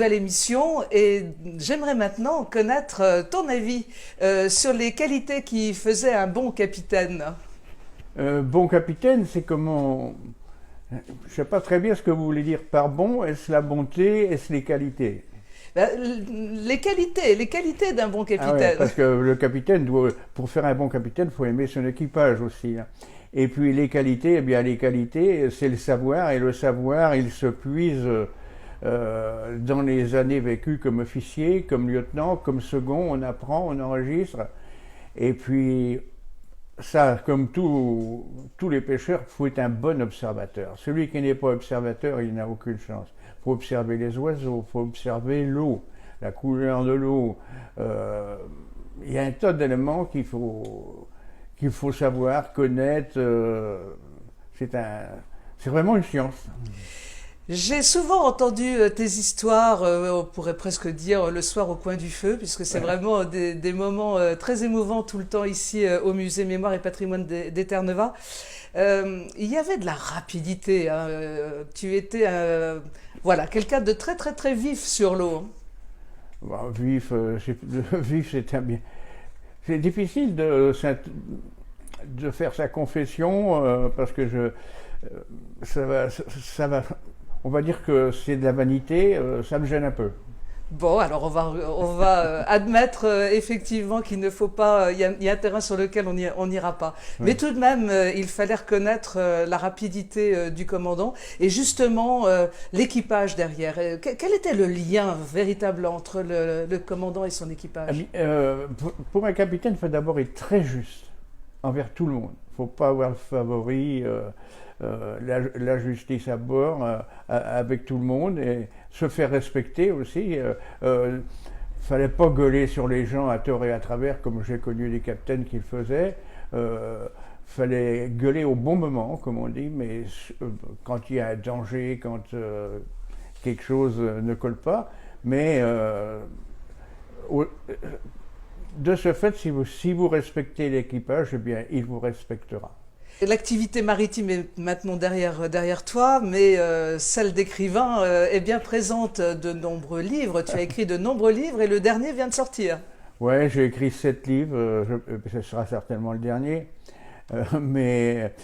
nouvelle émission et j'aimerais maintenant connaître ton avis sur les qualités qui faisaient un bon capitaine. Bon capitaine, c'est comment... Je ne sais pas très bien ce que vous voulez dire par bon. Est-ce la bonté? Est-ce les qualités? Ben, les qualités d'un bon Ah ouais, capitaine. parce que le capitaine doit, pour faire un bon capitaine, il faut aimer son équipage aussi, hein. Et puis les qualités, eh bien les qualités, c'est le savoir, et le savoir, il se puise dans les années vécues comme officier, comme lieutenant, comme second, on apprend, on enregistre. Et puis ça, comme tous les pêcheurs, il faut être un bon observateur. Celui qui n'est pas observateur, il n'a aucune chance. Il faut observer les oiseaux, il faut observer l'eau, la couleur de l'eau. Il y a un tas d'éléments qu'il faut savoir, connaître. C'est vraiment une science. J'ai souvent entendu tes histoires, on pourrait presque dire le soir au coin du feu, puisque c'est vraiment des moments très émouvants tout le temps ici au musée Mémoire et Patrimoine d'Eterneva. Il y avait de la rapidité, hein, tu étais voilà, quelqu'un de très très très vif sur l'eau. Bon, vif, c'est un bien. C'est difficile de faire sa confession parce que ça va. On va dire que c'est de la vanité, ça me gêne un peu. Bon, alors on va admettre effectivement qu'il ne faut pas, il y a un terrain sur lequel on n'ira pas. Oui. Mais tout de même, il fallait reconnaître la rapidité du commandant et justement l'équipage derrière. Quel était le lien véritable entre le commandant et son équipage? Pour un capitaine, il faut d'abord être très juste envers tout le monde. Il ne faut pas avoir le favori, la justice à bord avec tout le monde et se faire respecter aussi. Fallait pas gueuler sur les gens à tort et à travers comme j'ai connu des capitaines qui le faisaient. Fallait gueuler au bon moment, comme on dit, mais quand il y a un danger, quand quelque chose ne colle pas. Mais de ce fait, si vous respectez l'équipage, eh bien, il vous respectera. L'activité maritime est maintenant derrière toi, mais celle d'écrivain est bien présente. De nombreux livres, tu as écrit de nombreux livres et le dernier vient de sortir. Ouais, j'ai écrit 7 livres, ce sera certainement le dernier, mais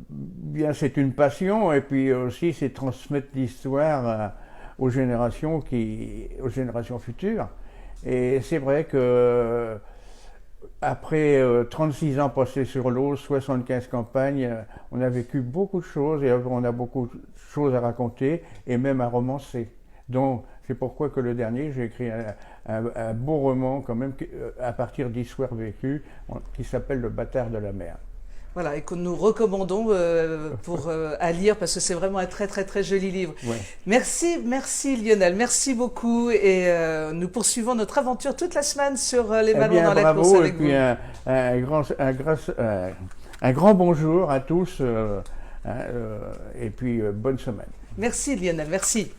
bien c'est une passion et puis aussi c'est transmettre l'histoire aux générations futures. Et c'est vrai que après 36 ans passés sur l'eau, 75 campagnes, on a vécu beaucoup de choses et on a beaucoup de choses à raconter et même à romancer. Donc c'est pourquoi que le dernier, j'ai écrit un beau roman quand même à partir d'histoires vécues qui s'appelle Le Bâtard de la mer. Voilà, et que nous recommandons à lire parce que c'est vraiment un très très très joli livre. Ouais. Merci Lionel, merci beaucoup et nous poursuivons notre aventure toute la semaine sur les Eh ballons bien, dans la bravo, course et avec puis vous. un grand bonjour à tous et puis bonne semaine. Merci Lionel, merci.